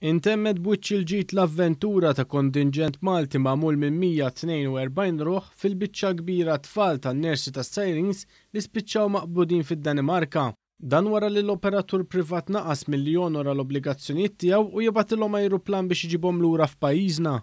Intemmet b'wiċċ il-ġid l-avventura ta' kontingent Malti magħmul minn 142 ruħ fil-biċċa kbira tfal tan-nersi tas-Sirens li spiċċaw maqbudin fid-Danimarka. Dan wara li l-operatur privat naqas milli jonora l-obbligazzjonijiet tiegħu u jibgħatilhom ajruplan biex iġibhom lura f'pajjiżna.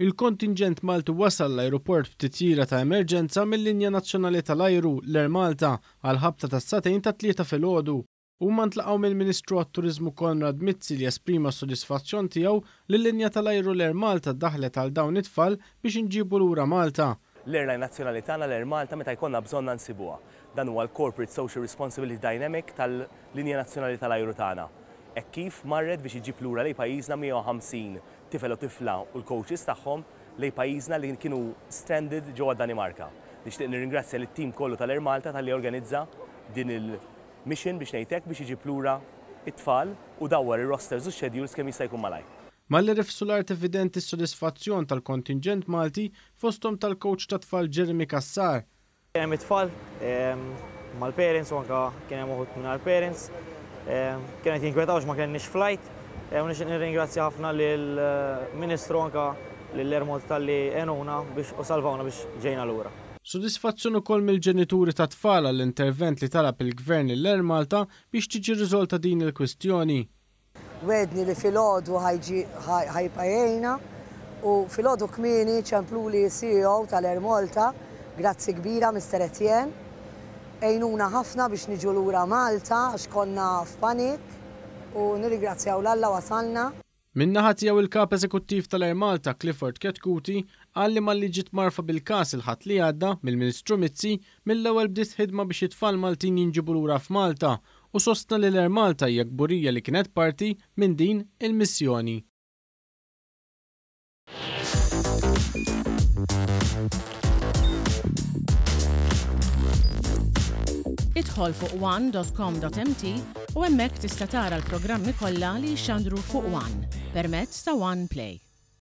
Il-kontingent Malti wasal l-ajruport b'titjira ta' emerġenza mill-linja nazzjonali tal-ajru l-Air Malta għal ħabta tas-satejn ta' 3 filgħodu. Huma ntlaqgħu mill-Ministru għat-Turiżmu Konrad Mizzi li esprima s-sodisfazzjon tiegħu li l-linja tal-ajru l-Air Malta ddaħlet għal dawn it-tfal biex inġibu lura Malta. L-airline nazzjonali tagħna l-Air Malta meta jkollna bżonna nsibuha. Dan huwa l-Corporate Social Responsibility Dynamic tal-linja nazzjonali tal-ajru tagħna. Hekk kif marret biex iġib lura lejn pajjiżna 150 tifel u tifla u l-coaches tagħhom lejn pajjiżna li kienu stranded ġewwa Danimarka. Nixtieq nirringrazzja lit-tim kollu tal-Air Malta talli organizza din il-mission biex ngħidlek biex iġib lura it-tfal u dawwar ir-rosters u schedules kemm jista' jkun malajr. Malli rifsu l-art evidenti s-sodisfazzjon tal-kontingent Malti fosthom tal-coach ta' tfal Jeremy Kassar. Hemm it-tfal mal-parents u anke kien hemm uħud mingħajr-parents. Kienet jinkwetawx ma kienx flight. U nixtieq nirringrazzja ħafna lill-Ministru anke lill-Air Malta talli għenuna biex u salvawna biex ġejna lura. Sodisfazzjon ukoll mill-ġenituri ta' tfal għall-intervent li talab il-Gvern l-Air Malta biex tiġi riżolta din il-kwistjoni. Wedni li fil-ħodu ħajpajjena u fil-ħodu kmini ċemplu li CEO tal-Air Malta, grazzi kbira Mr. Etienne, ejnuna ħafna biex niġu lura Malta għax konna f'panik u nirringrazzjaw l-Alla wasalna. Min-naħa tiegħu il-kap eżekuttiv tal-Air Malta Clifford Ketkuti qal li malli ġiet marfa bil-każ il-ħadd li għadda mill-Ministru Mizzi mill-ewwel bdiet ħidma biex it-tfal Maltin jinġibu lura f'Malta u sostna li l-Air Malta hija kburija li kienet parti minn din il-missjoni. Idħol fuq one.com.mt u hemmhekk tista' tara l-programmi kollha li jxandru fuq One permezz ta' One Play.